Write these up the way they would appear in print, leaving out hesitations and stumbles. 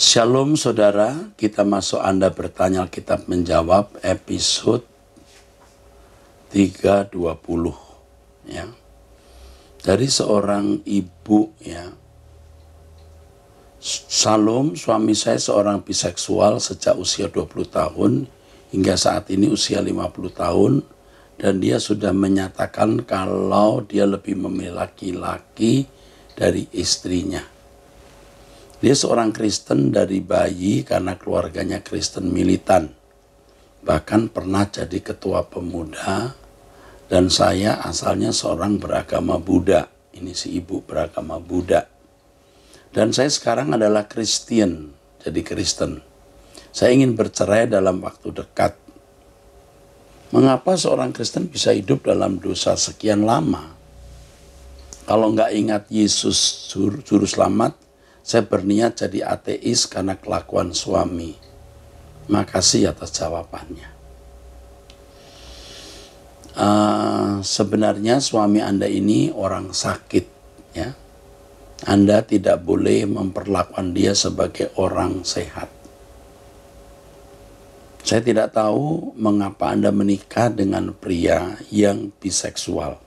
Shalom saudara, kita masuk Anda bertanya Alkitab menjawab episode 320 ya. Dari seorang ibu ya. Shalom, suami saya seorang biseksual sejak usia 20 tahun hingga saat ini usia 50 tahun dan dia sudah menyatakan kalau dia lebih memilih laki-laki dari istrinya. Dia seorang Kristen dari bayi karena keluarganya Kristen militan. Bahkan pernah jadi ketua pemuda dan saya asalnya seorang beragama Buddha. Ini si ibu beragama Buddha. Dan saya sekarang adalah Kristen, jadi Kristen. Saya ingin bercerai dalam waktu dekat. Mengapa seorang Kristen bisa hidup dalam dosa sekian lama? Kalau nggak ingat Yesus Juru Selamat, saya berniat jadi ateis karena kelakuan suami. Makasih atas jawabannya. Sebenarnya suami Anda ini orang sakit, ya. Anda tidak boleh memperlakukan dia sebagai orang sehat. Saya tidak tahu mengapa Anda menikah dengan pria yang biseksual.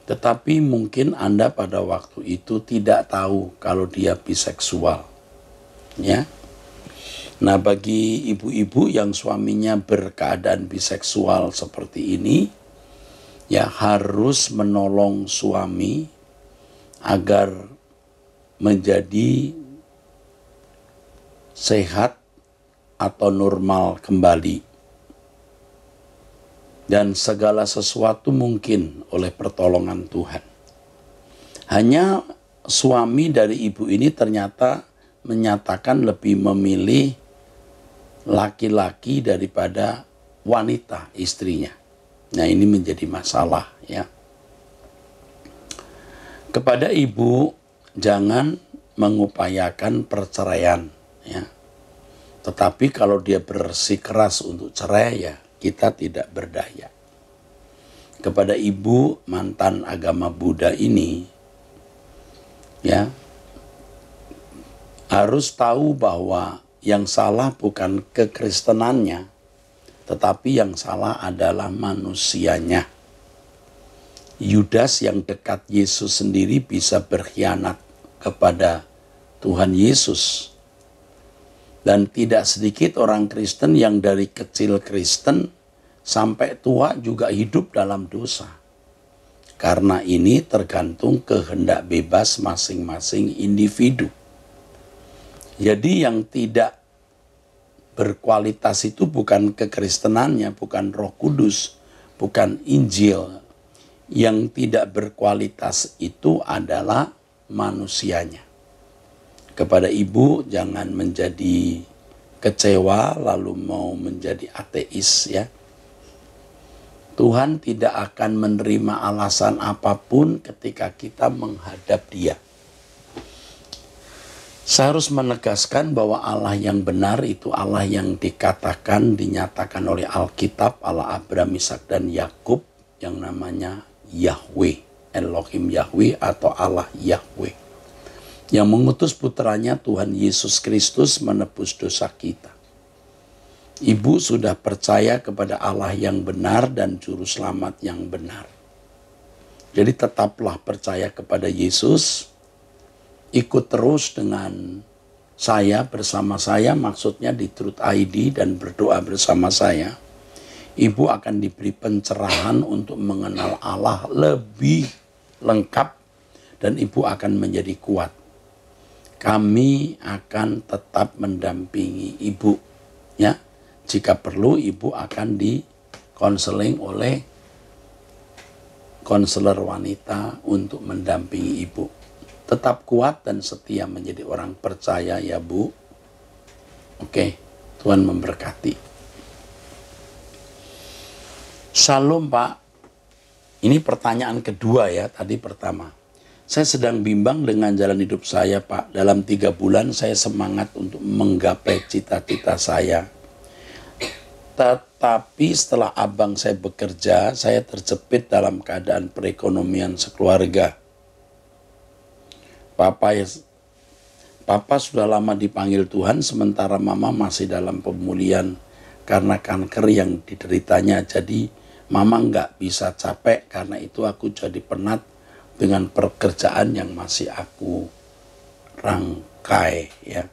Tetapi mungkin Anda pada waktu itu tidak tahu kalau dia biseksual. Ya. Nah, bagi ibu-ibu yang suaminya berkeadaan biseksual seperti ini, ya harus menolong suami agar menjadi sehat atau normal kembali. Dan segala sesuatu mungkin oleh pertolongan Tuhan. Hanya suami dari ibu ini ternyata menyatakan lebih memilih laki-laki daripada wanita istrinya. Nah, ini menjadi masalah ya. Kepada ibu jangan mengupayakan perceraian ya. Tetapi kalau dia bersikeras untuk cerai ya kita tidak berdaya. Kepada ibu mantan agama Buddha ini ya harus tahu bahwa yang salah bukan kekristenannya, tetapi yang salah adalah manusianya. Yudas yang dekat Yesus sendiri bisa berkhianat kepada Tuhan Yesus. Dan tidak sedikit orang Kristen yang dari kecil Kristen sampai tua juga hidup dalam dosa. Karena ini tergantung kehendak bebas masing-masing individu. Jadi yang tidak berkualitas itu bukan kekristenannya, bukan Roh Kudus, bukan Injil. Yang tidak berkualitas itu adalah manusianya. Kepada ibu jangan menjadi kecewa lalu mau menjadi ateis ya. Tuhan tidak akan menerima alasan apapun ketika kita menghadap Dia. Saya harus menegaskan bahwa Allah yang benar itu Allah yang dinyatakan oleh Alkitab, Allah Abraham, Ishak dan Yakub yang namanya Yahweh, Elohim Yahweh atau Allah Yahweh. Yang mengutus putranya Tuhan Yesus Kristus menebus dosa kita. Ibu sudah percaya kepada Allah yang benar dan Juru Selamat yang benar. Jadi tetaplah percaya kepada Yesus. Ikut terus dengan saya, bersama saya, maksudnya di Truth ID dan berdoa bersama saya. Ibu akan diberi pencerahan untuk mengenal Allah lebih lengkap dan ibu akan menjadi kuat. Kami akan tetap mendampingi ibu ya. Jika perlu ibu akan dikonseling oleh konselor wanita untuk mendampingi ibu. Tetap kuat dan setia menjadi orang percaya ya Bu. Oke, Tuhan memberkati. Shalom Pak. Ini pertanyaan kedua ya, tadi pertama. Saya sedang bimbang dengan jalan hidup saya Pak. Dalam 3 bulan saya semangat untuk menggapai cita-cita saya. Tetapi setelah abang saya bekerja, saya terjepit dalam keadaan perekonomian sekeluarga. Papa sudah lama dipanggil Tuhan, sementara Mama masih dalam pemulihan karena kanker yang dideritanya. Jadi Mama nggak bisa capek, karena itu aku jadi penat dengan pekerjaan yang masih aku rangkai ya.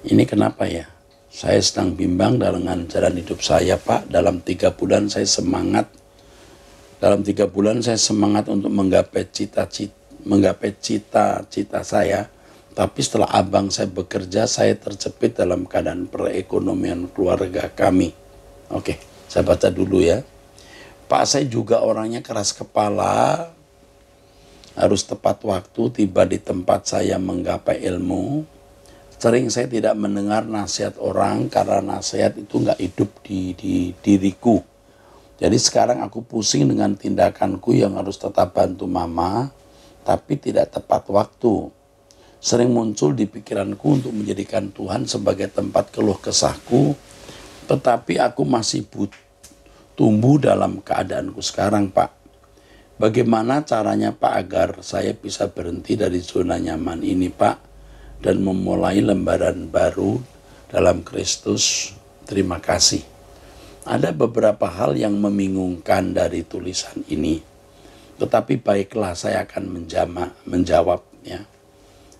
Ini kenapa ya? Saya sedang bimbang dengan jalan hidup saya, Pak. Dalam 3 bulan saya semangat. Dalam 3 bulan saya semangat untuk menggapai cita-cita saya. Tapi setelah abang saya bekerja, saya terjepit dalam keadaan perekonomian keluarga kami. Oke, saya baca dulu ya. Pak, saya juga orangnya keras kepala. Harus tepat waktu tiba di tempat saya menggapai ilmu. Sering saya tidak mendengar nasihat orang karena nasihat itu nggak hidup di diriku. Jadi sekarang aku pusing dengan tindakanku yang harus tetap bantu Mama, tapi tidak tepat waktu. Sering muncul di pikiranku untuk menjadikan Tuhan sebagai tempat keluh kesahku, tetapi aku masih tumbuh dalam keadaanku sekarang, Pak. Bagaimana caranya, Pak, agar saya bisa berhenti dari zona nyaman ini, Pak, dan memulai lembaran baru dalam Kristus? Terima kasih. Ada beberapa hal yang membingungkan dari tulisan ini, tetapi baiklah saya akan menjawab ya.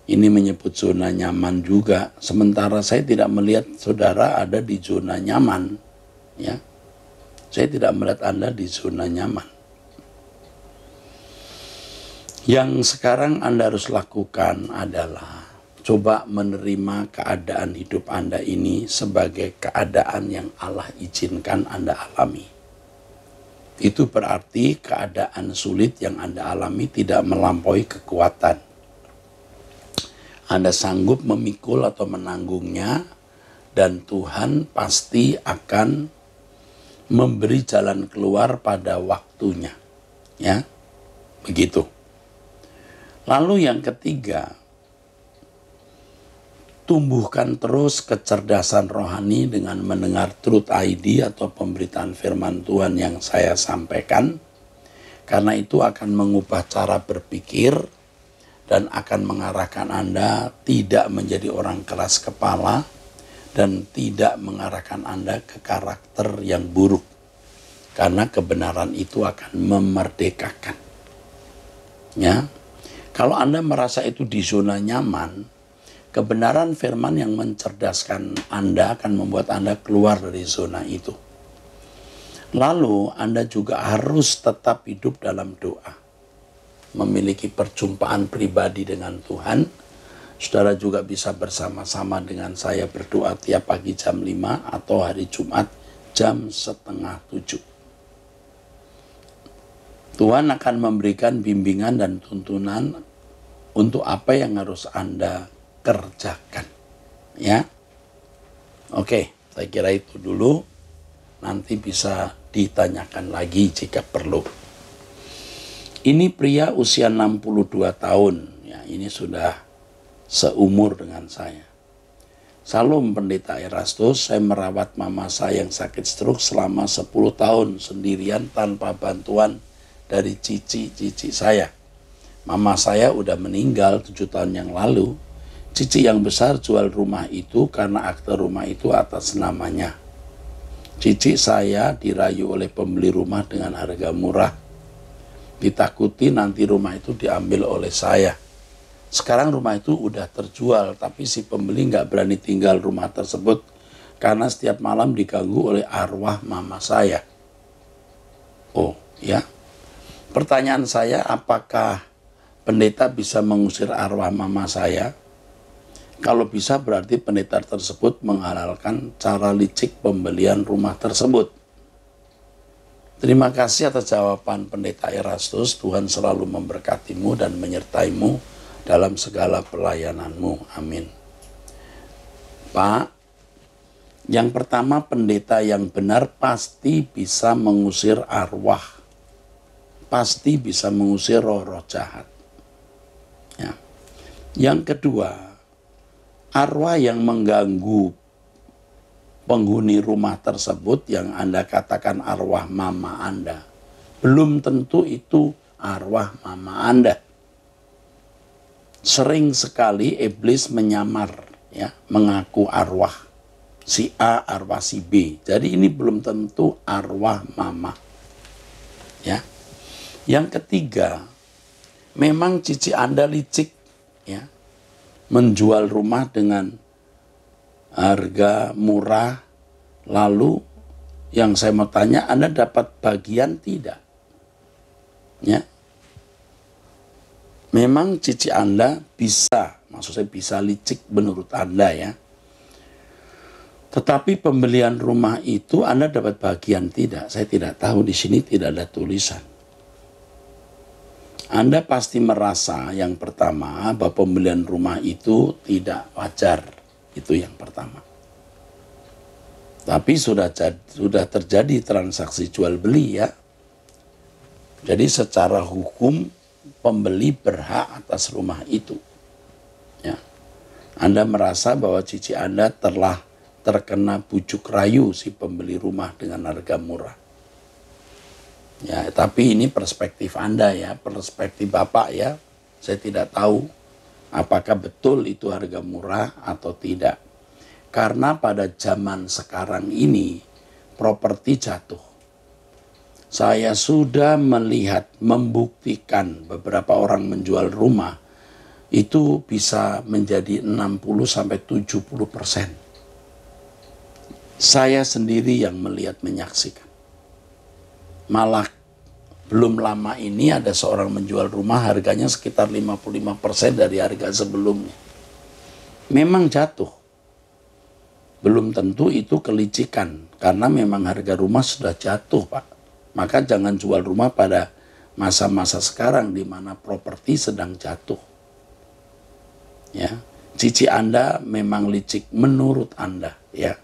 Ini menyebut zona nyaman juga, sementara saya tidak melihat saudara ada di zona nyaman ya. Saya tidak melihat Anda di zona nyaman. Yang sekarang Anda harus lakukan adalah coba menerima keadaan hidup Anda ini sebagai keadaan yang Allah izinkan Anda alami. Itu berarti keadaan sulit yang Anda alami tidak melampaui kekuatan. Anda sanggup memikul atau menanggungnya, dan Tuhan pasti akan memberi jalan keluar pada waktunya. Ya, begitu. Lalu yang ketiga, tumbuhkan terus kecerdasan rohani dengan mendengar Truth ID atau pemberitaan firman Tuhan yang saya sampaikan. Karena itu akan mengubah cara berpikir dan akan mengarahkan Anda tidak menjadi orang keras kepala dan tidak mengarahkan Anda ke karakter yang buruk. Karena kebenaran itu akan memerdekakan. Ya. Kalau Anda merasa itu di zona nyaman, kebenaran firman yang mencerdaskan Anda akan membuat Anda keluar dari zona itu. Lalu Anda juga harus tetap hidup dalam doa. Memiliki perjumpaan pribadi dengan Tuhan. Saudara juga bisa bersama-sama dengan saya berdoa tiap pagi jam 5 atau hari Jumat jam 6:30. Tuhan akan memberikan bimbingan dan tuntunan untuk apa yang harus Anda kerjakan. Ya. Oke, saya kira itu dulu. Nanti bisa ditanyakan lagi jika perlu. Ini pria usia 62 tahun. Ya, ini sudah seumur dengan saya. Salam Pendeta Erastus, saya merawat mama saya yang sakit stroke selama 10 tahun sendirian tanpa bantuan dari cici-cici saya. Mama saya udah meninggal 7 tahun yang lalu. Cici yang besar jual rumah itu karena akte rumah itu atas namanya. Cici saya dirayu oleh pembeli rumah dengan harga murah. Ditakuti nanti rumah itu diambil oleh saya. Sekarang rumah itu udah terjual, tapi si pembeli nggak berani tinggal rumah tersebut karena setiap malam diganggu oleh arwah mama saya. Oh ya, pertanyaan saya, apakah pendeta bisa mengusir arwah mama saya? Kalau bisa berarti pendeta tersebut menghalalkan cara licik pembelian rumah tersebut. Terima kasih atas jawaban Pendeta Erastus. Tuhan selalu memberkatimu dan menyertaimu dalam segala pelayananmu. Amin. Pak, yang pertama, pendeta yang benar pasti bisa mengusir arwah. Pasti bisa mengusir roh-roh jahat. Ya. Yang kedua, arwah yang mengganggu penghuni rumah tersebut yang Anda katakan arwah mama Anda, belum tentu itu arwah mama Anda. Sering sekali iblis menyamar, ya, mengaku arwah si A, arwah si B. Jadi ini belum tentu arwah mama. Ya. Yang ketiga, memang cici Anda licik, ya, menjual rumah dengan harga murah. Lalu yang saya mau tanya, Anda dapat bagian tidak? Ya. Memang cici Anda bisa, maksud saya bisa licik menurut Anda, ya. Tetapi pembelian rumah itu Anda dapat bagian tidak? Saya tidak tahu, di sini tidak ada tulisan. Anda pasti merasa yang pertama bahwa pembelian rumah itu tidak wajar. Itu yang pertama. Tapi sudah terjadi transaksi jual beli, ya. Jadi secara hukum pembeli berhak atas rumah itu. Ya. Anda merasa bahwa cici Anda telah terkena bujuk rayu si pembeli rumah dengan harga murah. Ya, tapi ini perspektif Anda, ya, perspektif Bapak, ya. Saya tidak tahu apakah betul itu harga murah atau tidak. Karena pada zaman sekarang ini properti jatuh. Saya sudah melihat, membuktikan beberapa orang menjual rumah itu bisa menjadi 60-70%. Saya sendiri yang melihat, menyaksikan. Malah belum lama ini ada seorang menjual rumah harganya sekitar 55% dari harga sebelumnya. Memang jatuh. Belum tentu itu kelicikan, karena memang harga rumah sudah jatuh, Pak. Maka jangan jual rumah pada masa-masa sekarang di mana properti sedang jatuh. Ya, cici Anda memang licik menurut Anda, ya.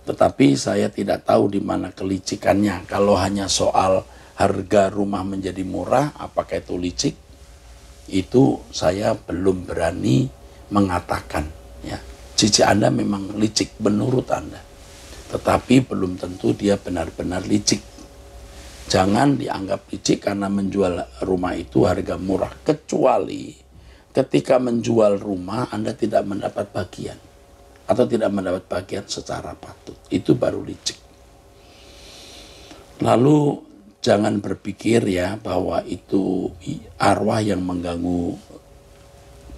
Tetapi saya tidak tahu di mana kelicikannya. Kalau hanya soal harga rumah menjadi murah, apakah itu licik? Itu saya belum berani mengatakan, ya. Cici Anda memang licik menurut Anda. Tetapi belum tentu dia benar-benar licik. Jangan dianggap licik karena menjual rumah itu harga murah. Kecuali ketika menjual rumah Anda tidak mendapat bagian. Atau tidak mendapat bagian secara patut. Itu baru licik. Lalu jangan berpikir, ya, bahwa itu arwah yang mengganggu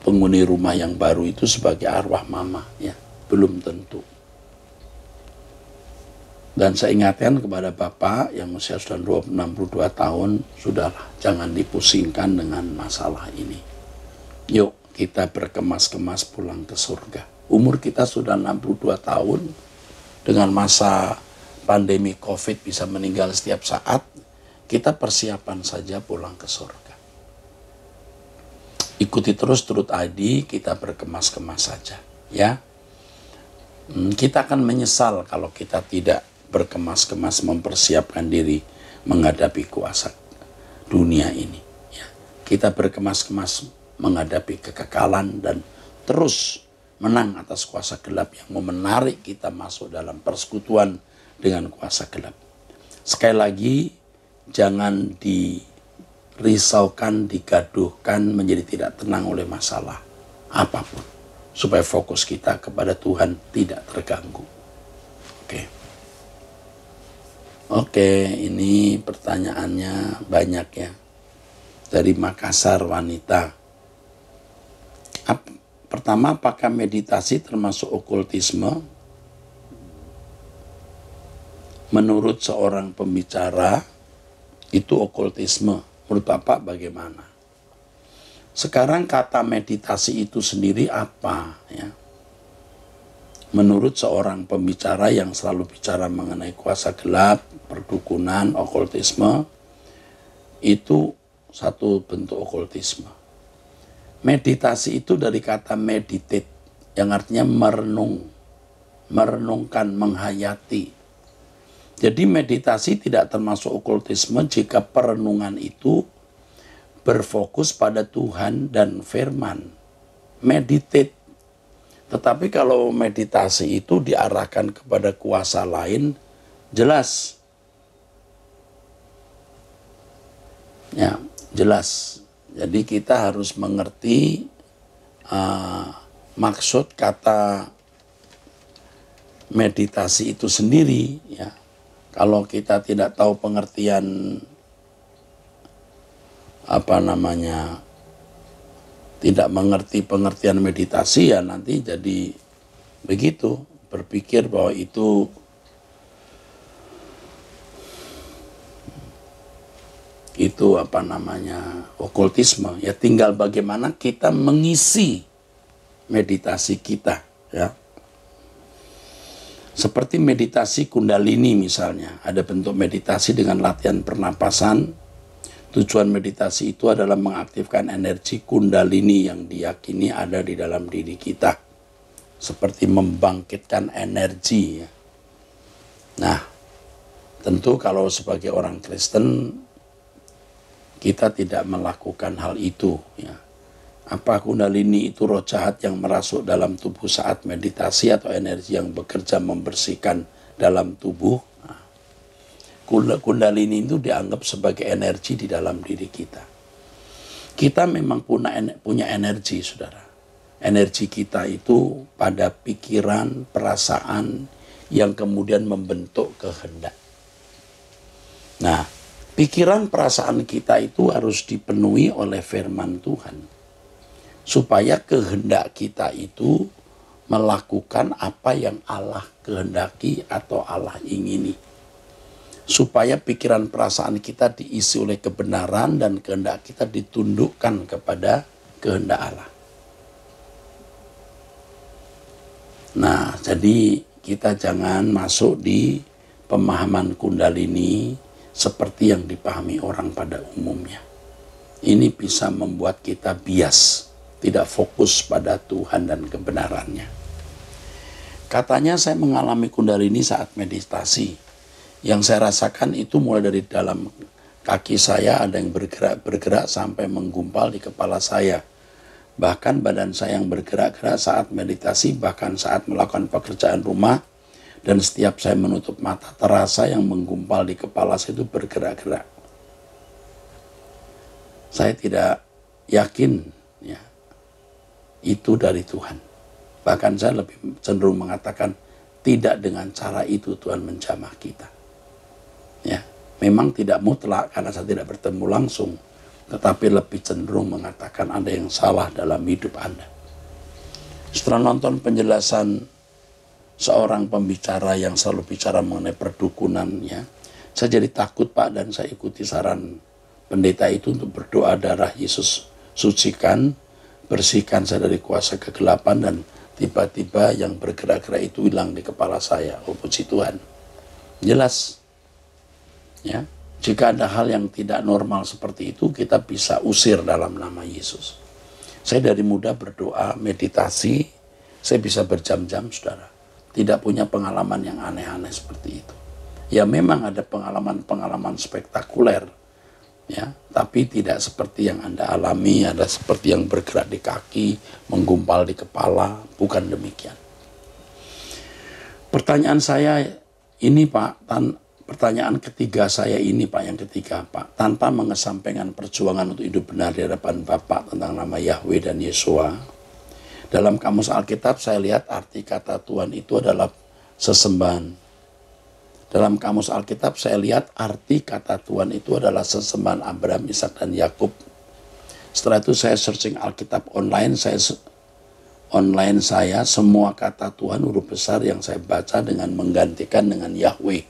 penghuni rumah yang baru itu sebagai arwah mama, ya. Belum tentu. Dan saya ingatkan kepada Bapak yang usia sudah 62 tahun, sudahlah, jangan dipusingkan dengan masalah ini. Yuk kita berkemas-kemas pulang ke surga. Umur kita sudah 62 tahun, dengan masa pandemi COVID bisa meninggal setiap saat, kita persiapan saja pulang ke surga. Ikuti terus Truth ID, kita berkemas-kemas saja, ya. Kita akan menyesal kalau kita tidak berkemas-kemas mempersiapkan diri menghadapi kuasa dunia ini, ya. Kita berkemas-kemas menghadapi kekekalan dan terus menang atas kuasa gelap yang mau menarik kita masuk dalam persekutuan dengan kuasa gelap. Sekali lagi, jangan dirisaukan, digaduhkan, menjadi tidak tenang oleh masalah apapun, supaya fokus kita kepada Tuhan tidak terganggu. Oke, ini pertanyaannya banyak, ya. Dari Makassar, wanita. Pertama, apakah meditasi termasuk okultisme? Menurut seorang pembicara, itu okultisme. Menurut Bapak bagaimana? Sekarang kata meditasi itu sendiri apa, ya? Menurut seorang pembicara yang selalu bicara mengenai kuasa gelap, perdukunan, okultisme, itu satu bentuk okultisme. Meditasi itu dari kata meditate, yang artinya merenung, merenungkan, menghayati. Jadi meditasi tidak termasuk okultisme jika perenungan itu berfokus pada Tuhan dan firman. Meditate. Tetapi kalau meditasi itu diarahkan kepada kuasa lain, jelas. Ya, jelas. Jadi kita harus mengerti maksud kata meditasi itu sendiri, ya. Kalau kita tidak tahu pengertian tidak mengerti pengertian meditasi, ya nanti jadi begitu, berpikir bahwa itu okultisme. Ya tinggal bagaimana kita mengisi meditasi kita, ya. Seperti meditasi kundalini misalnya, ada bentuk meditasi dengan latihan pernapasan. Tujuan meditasi itu adalah mengaktifkan energi kundalini yang diyakini ada di dalam diri kita. Seperti membangkitkan energi, ya. Nah, tentu kalau sebagai orang Kristen, kita tidak melakukan hal itu, ya. Apa kundalini itu roh jahat yang merasuk dalam tubuh saat meditasi atau energi yang bekerja membersihkan dalam tubuh. Nah, kundalini itu dianggap sebagai energi di dalam diri kita. Kita memang punya energi, saudara. Energi kita itu pada pikiran, perasaan yang kemudian membentuk kehendak. Nah, pikiran perasaan kita itu harus dipenuhi oleh firman Tuhan. Supaya kehendak kita itu melakukan apa yang Allah kehendaki atau Allah ingini. Supaya pikiran perasaan kita diisi oleh kebenaran dan kehendak kita ditundukkan kepada kehendak Allah. Nah, jadi kita jangan masuk di pemahaman kundalini seperti yang dipahami orang pada umumnya. Ini bisa membuat kita bias, tidak fokus pada Tuhan dan kebenarannya. Katanya saya mengalami kundalini saat meditasi. Yang saya rasakan itu mulai dari dalam kaki saya ada yang bergerak sampai menggumpal di kepala saya. Bahkan badan saya yang bergerak-gerak saat meditasi, bahkan saat melakukan pekerjaan rumah. Dan setiap saya menutup mata, terasa yang menggumpal di kepala saya itu bergerak-gerak. Saya tidak yakin, ya, itu dari Tuhan. Bahkan saya lebih cenderung mengatakan tidak dengan cara itu Tuhan menjamah kita. Ya, memang tidak mutlak karena saya tidak bertemu langsung, tetapi lebih cenderung mengatakan ada yang salah dalam hidup Anda. Setelah nonton penjelasan seorang pembicara yang selalu bicara mengenai perdukunan, ya, saya jadi takut, Pak, dan saya ikuti saran pendeta itu untuk berdoa darah Yesus sucikan, bersihkan saya dari kuasa kegelapan, dan tiba-tiba yang bergerak-gerak itu hilang di kepala saya. Oh, puji Tuhan. Jelas, ya, jika ada hal yang tidak normal seperti itu, kita bisa usir dalam nama Yesus. Saya dari muda berdoa, meditasi, saya bisa berjam-jam, saudara. Tidak punya pengalaman yang aneh-aneh seperti itu. Ya memang ada pengalaman-pengalaman spektakuler, ya, tapi tidak seperti yang Anda alami, ada seperti yang bergerak di kaki, menggumpal di kepala, bukan demikian. Pertanyaan saya ini, Pak, pertanyaan ketiga saya ini, Pak, yang ketiga, Pak, tanpa mengesampingkan perjuangan untuk hidup benar di hadapan Bapak tentang nama Yahweh dan Yeshua. Dalam kamus Alkitab saya lihat arti kata Tuhan itu adalah sesembahan. Dalam kamus Alkitab saya lihat arti kata Tuhan itu adalah sesembahan Abraham, Ishak, dan Yakub. Setelah itu saya searching Alkitab online, semua kata Tuhan huruf besar yang saya baca dengan menggantikan dengan Yahweh.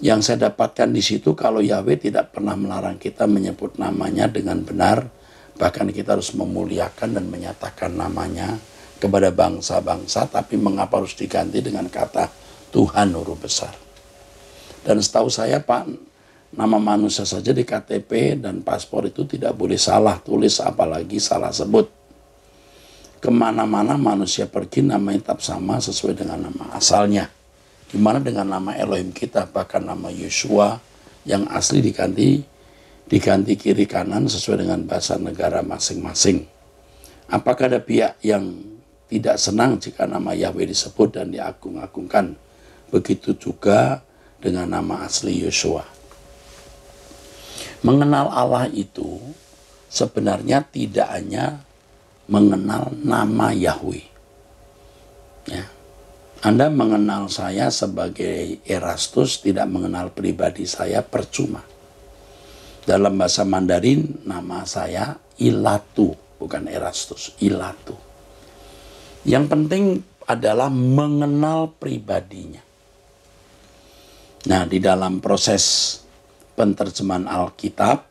Yang saya dapatkan di situ, kalau Yahweh tidak pernah melarang kita menyebut namanya dengan benar, bahkan kita harus memuliakan dan menyatakan namanya kepada bangsa-bangsa, tapi mengapa harus diganti dengan kata Tuhan huruf besar? Dan setahu saya, Pak, nama manusia saja di KTP dan paspor itu tidak boleh salah tulis, apalagi salah sebut. Kemana-mana manusia pergi namanya tetap sama sesuai dengan nama asalnya. Gimana dengan nama Elohim kita, bahkan nama Yeshua yang asli diganti kiri kanan sesuai dengan bahasa negara masing-masing. Apakah ada pihak yang tidak senang jika nama Yahweh disebut dan diagung-agungkan? Begitu juga dengan nama asli Yeshua. Mengenal Allah itu sebenarnya tidak hanya mengenal nama Yahweh. Ya. Anda mengenal saya sebagai Erastus, tidak mengenal pribadi saya, percuma. Dalam bahasa Mandarin, nama saya Ilatu, bukan Erastus, Ilatu. Yang penting adalah mengenal pribadinya. Nah, di dalam proses penterjemahan Alkitab,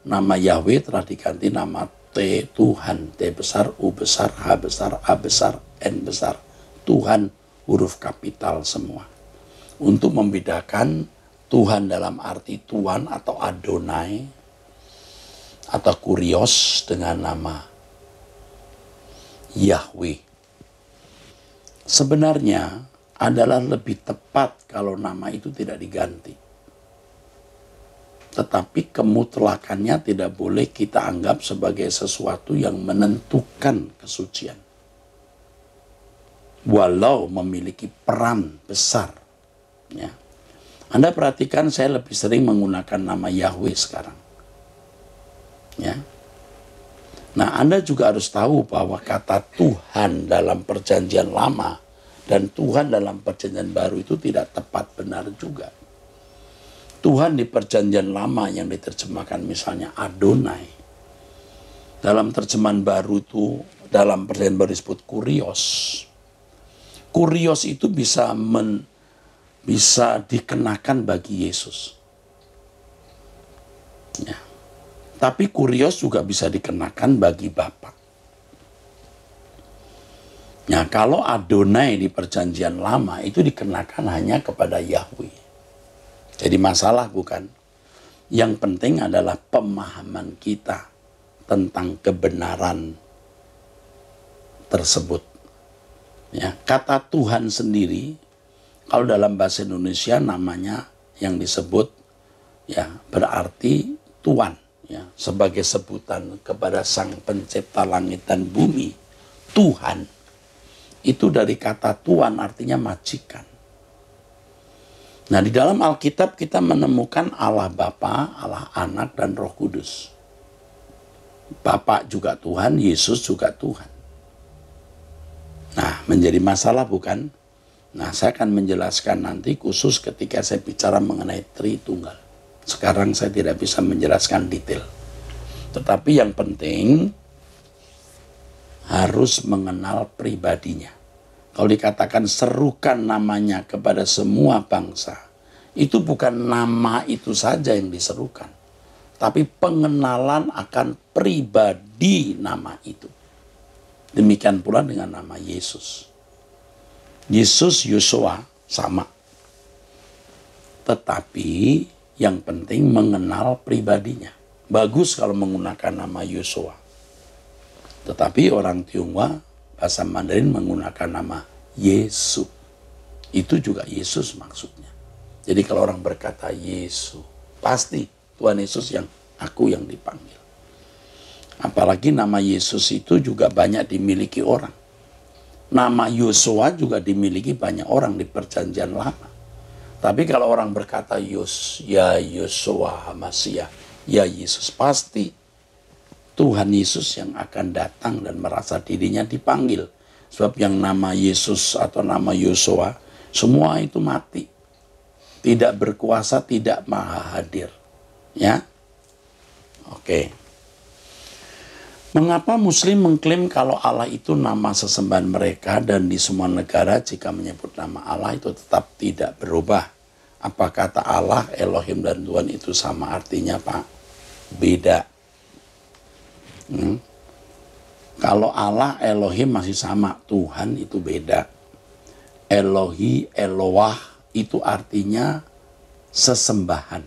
nama Yahweh telah diganti nama T, Tuhan, T besar, U besar, H besar, A besar, N besar. Tuhan, huruf kapital semua. Untuk membedakan Tuhan dalam arti Tuhan atau Adonai, atau Kurios dengan nama Yahweh. Sebenarnya adalah lebih tepat kalau nama itu tidak diganti. Tetapi kemutlakannya tidak boleh kita anggap sebagai sesuatu yang menentukan kesucian. Walau memiliki peran besar. Ya. Anda perhatikan saya lebih sering menggunakan nama Yahweh sekarang. Ya. Nah, Anda juga harus tahu bahwa kata Tuhan dalam perjanjian lama dan Tuhan dalam perjanjian baru itu tidak tepat benar juga. Tuhan di perjanjian lama yang diterjemahkan misalnya Adonai. Dalam terjemahan baru itu, dalam perjanjian baru disebut Kurios. Kurios itu bisa dikenakan bagi Yesus. Ya. Tapi Kurios juga bisa dikenakan bagi Bapa. Nah, kalau Adonai di perjanjian lama itu dikenakan hanya kepada Yahweh. Jadi masalah bukan. Yang penting adalah pemahaman kita tentang kebenaran tersebut. Ya, kata Tuhan sendiri, kalau dalam bahasa Indonesia namanya yang disebut ya berarti Tuhan, ya, sebagai sebutan kepada Sang Pencipta langit dan bumi. Tuhan itu dari kata Tuhan artinya majikan. Nah, di dalam Alkitab kita menemukan Allah Bapa, Allah Anak dan Roh Kudus. Bapa juga Tuhan, Yesus juga Tuhan. Nah, menjadi masalah bukan? Nah, saya akan menjelaskan nanti khusus ketika saya bicara mengenai Tritunggal. Sekarang saya tidak bisa menjelaskan detail. Tetapi yang penting harus mengenal pribadinya. Kalau dikatakan serukan namanya kepada semua bangsa, itu bukan nama itu saja yang diserukan, tapi pengenalan akan pribadi nama itu. Demikian pula dengan nama Yesus. Yesus, Yosua sama. Tetapi yang penting mengenal pribadinya. Bagus kalau menggunakan nama Yosua. Tetapi orang Tionghoa, bahasa Mandarin menggunakan nama Yesus. Itu juga Yesus maksudnya. Jadi kalau orang berkata Yesus, pasti Tuhan Yesus yang aku yang dipanggil. Apalagi nama Yesus itu juga banyak dimiliki orang. Nama Yosua juga dimiliki banyak orang di perjanjian lama. Tapi kalau orang berkata ya Yosua Hamasiah, ya Yesus, pasti Tuhan Yesus yang akan datang dan merasa dirinya dipanggil. Sebab yang nama Yesus atau nama Yosua, semua itu mati. Tidak berkuasa, tidak maha hadir. Ya, oke. Mengapa Muslim mengklaim kalau Allah itu nama sesembahan mereka dan di semua negara jika menyebut nama Allah itu tetap tidak berubah? Apa kata Allah, Elohim dan Tuhan itu sama artinya, Pak? Beda. Kalau Allah, Elohim masih sama, Tuhan itu beda. Elohi, Eloah itu artinya sesembahan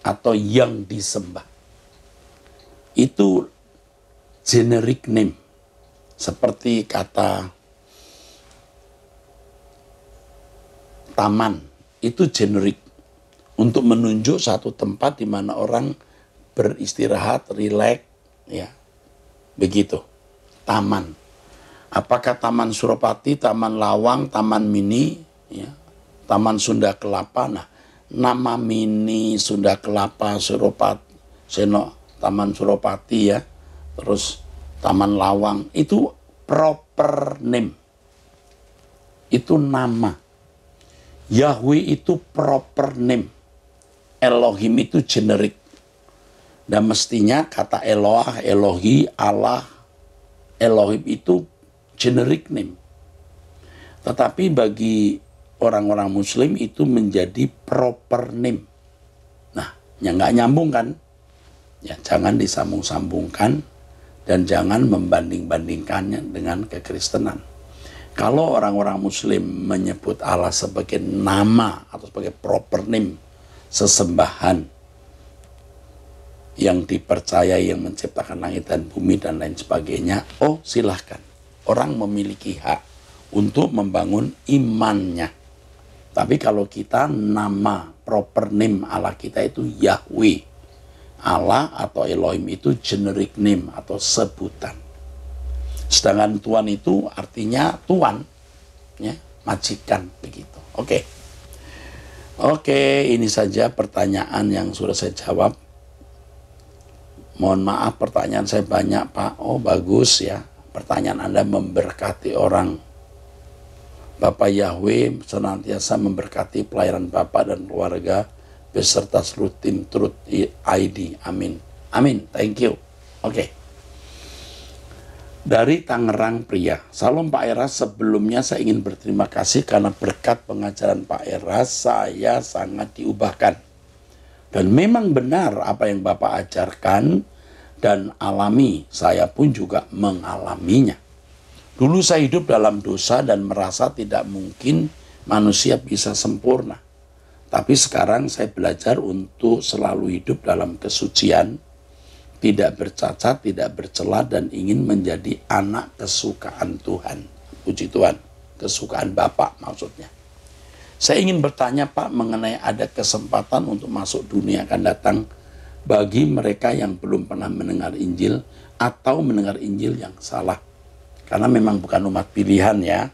atau yang disembah. Itu generic name, seperti kata taman, itu generik untuk menunjuk satu tempat di mana orang beristirahat, rileks, ya, begitu. Taman. Apakah Taman Suropati, Taman Lawang, Taman Mini, ya, Taman Sunda Kelapa? Nah, nama Mini, Sunda Kelapa, Suropati, Taman Suropati, ya. Terus Taman Lawang, itu proper name. Itu nama. Yahweh itu proper name. Elohim itu generik. Dan mestinya kata Eloah, Elohi, Allah, Elohim itu generic name. Tetapi bagi orang-orang Muslim itu menjadi proper name. Nah, yang nggak nyambung kan? Ya, jangan disambung-sambungkan dan jangan membanding-bandingkannya dengan kekristenan. Kalau orang-orang Muslim menyebut Allah sebagai nama atau sebagai proper name, sesembahan yang dipercayai, yang menciptakan langit dan bumi dan lain sebagainya, oh silahkan. Orang memiliki hak untuk membangun imannya. Tapi kalau kita nama proper name Allah kita itu Yahweh. Allah atau Elohim itu generic name atau sebutan. Sedangkan Tuhan itu artinya Tuan, ya, majikan begitu. Oke, ini saja pertanyaan yang sudah saya jawab. Mohon maaf pertanyaan saya banyak, Pak. Oh, bagus ya. Pertanyaan Anda memberkati orang. Bapak Yahweh senantiasa memberkati pelayanan Bapak dan keluarga beserta seluruh tim Truth ID. Amin. Amin. Thank you. Dari Tangerang Pria. Salam Pak Eras, sebelumnya saya ingin berterima kasih karena berkat pengajaran Pak Eras saya sangat diubahkan. Dan memang benar apa yang Bapak ajarkan dan alami, saya pun juga mengalaminya. Dulu saya hidup dalam dosa dan merasa tidak mungkin manusia bisa sempurna. Tapi sekarang saya belajar untuk selalu hidup dalam kesucian, tidak bercacat, tidak bercela, dan ingin menjadi anak kesukaan Tuhan. Puji Tuhan, kesukaan Bapak maksudnya. Saya ingin bertanya Pak mengenai ada kesempatan untuk masuk dunia akan datang bagi mereka yang belum pernah mendengar Injil atau mendengar Injil yang salah. Karena memang bukan umat pilihan ya.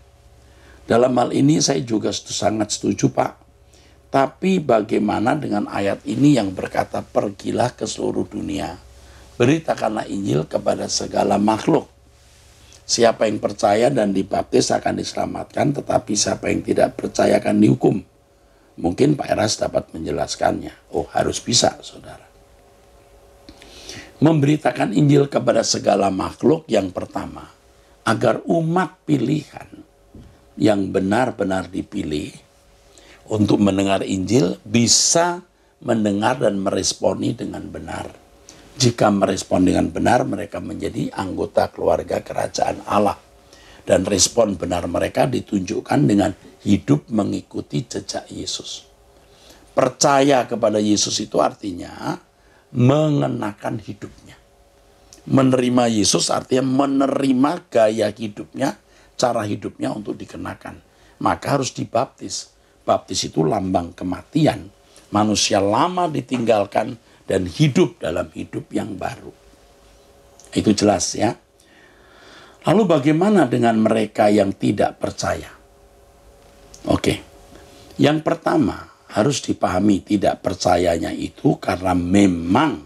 Dalam hal ini saya juga sangat setuju Pak. Tapi bagaimana dengan ayat ini yang berkata pergilah ke seluruh dunia. Beritakanlah Injil kepada segala makhluk. Siapa yang percaya dan dibaptis akan diselamatkan, tetapi siapa yang tidak percaya akan dihukum. Mungkin Pak Eras dapat menjelaskannya. Oh, harus bisa, saudara. Memberitakan Injil kepada segala makhluk yang pertama, agar umat pilihan yang benar-benar dipilih untuk mendengar Injil bisa mendengar dan meresponi dengan benar. Jika merespon dengan benar, mereka menjadi anggota keluarga kerajaan Allah. Dan respon benar mereka ditunjukkan dengan hidup mengikuti jejak Yesus. Percaya kepada Yesus itu artinya mengenakan hidupnya. Menerima Yesus artinya menerima gaya hidupnya, cara hidupnya untuk dikenakan. Maka harus dibaptis. Baptis itu lambang kematian. Manusia lama ditinggalkan dan hidup dalam hidup yang baru. Itu jelas ya. Lalu bagaimana dengan mereka yang tidak percaya? Yang pertama harus dipahami tidak percayanya itu karena memang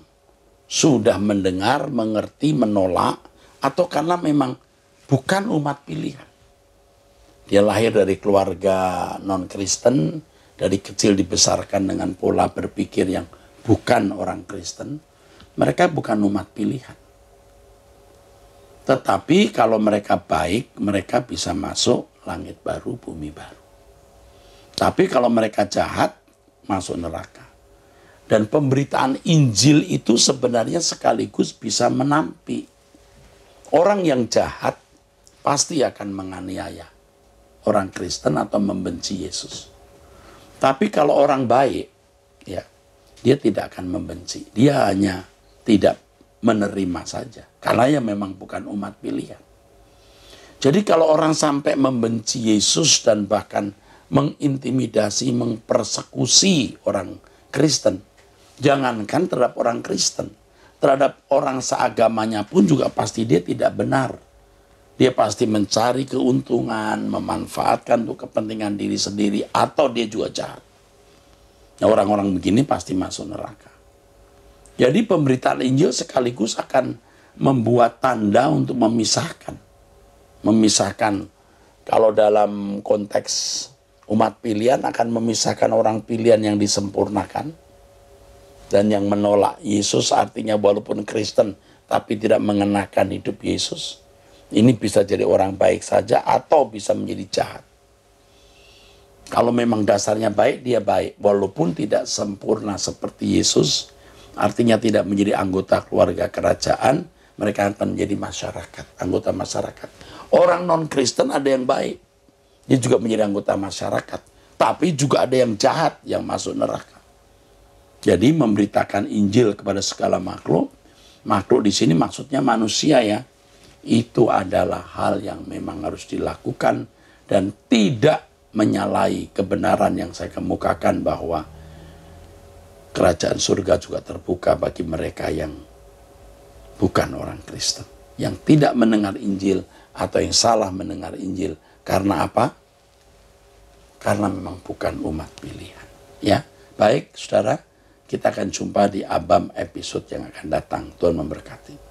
sudah mendengar, mengerti, menolak, atau karena memang bukan umat pilihan. Dia lahir dari keluarga non-Kristen, dari kecil dibesarkan dengan pola berpikir yang bukan orang Kristen, mereka bukan umat pilihan. Tetapi kalau mereka baik, mereka bisa masuk langit baru, bumi baru. Tapi kalau mereka jahat, masuk neraka. Dan pemberitaan Injil itu sebenarnya sekaligus bisa menampi. Orang yang jahat pasti akan menganiaya orang Kristen atau membenci Yesus. Tapi kalau orang baik, ya, dia tidak akan membenci. Dia hanya tidak menerima saja. Karena ya memang bukan umat pilihan. Jadi kalau orang sampai membenci Yesus dan bahkan mengintimidasi, mempersekusi orang Kristen, jangankan terhadap orang Kristen, terhadap orang seagamanya pun juga pasti dia tidak benar. Dia pasti mencari keuntungan, memanfaatkan untuk kepentingan diri sendiri, atau dia juga jahat. Nah, orang-orang begini pasti masuk neraka. Jadi pemberitaan Injil sekaligus akan membuat tanda untuk memisahkan. Memisahkan, kalau dalam konteks umat pilihan akan memisahkan orang pilihan yang disempurnakan dan yang menolak Yesus, artinya walaupun Kristen tapi tidak mengenakan hidup Yesus. Ini bisa jadi orang baik saja atau bisa menjadi jahat. Kalau memang dasarnya baik, dia baik. Walaupun tidak sempurna seperti Yesus, artinya tidak menjadi anggota keluarga kerajaan, mereka akan menjadi masyarakat, anggota masyarakat. Orang non-Kristen ada yang baik, dia juga menjadi anggota masyarakat. Tapi juga ada yang jahat yang masuk neraka. Jadi memberitakan Injil kepada segala makhluk, makhluk di sini maksudnya manusia ya, itu adalah hal yang memang harus dilakukan dan tidak menyalahi kebenaran yang saya kemukakan bahwa kerajaan surga juga terbuka bagi mereka yang bukan orang Kristen, yang tidak mendengar Injil atau yang salah mendengar Injil. Karena apa? Karena memang bukan umat pilihan. Ya, baik saudara, kita akan jumpa di Abam episode yang akan datang. Tuhan memberkati.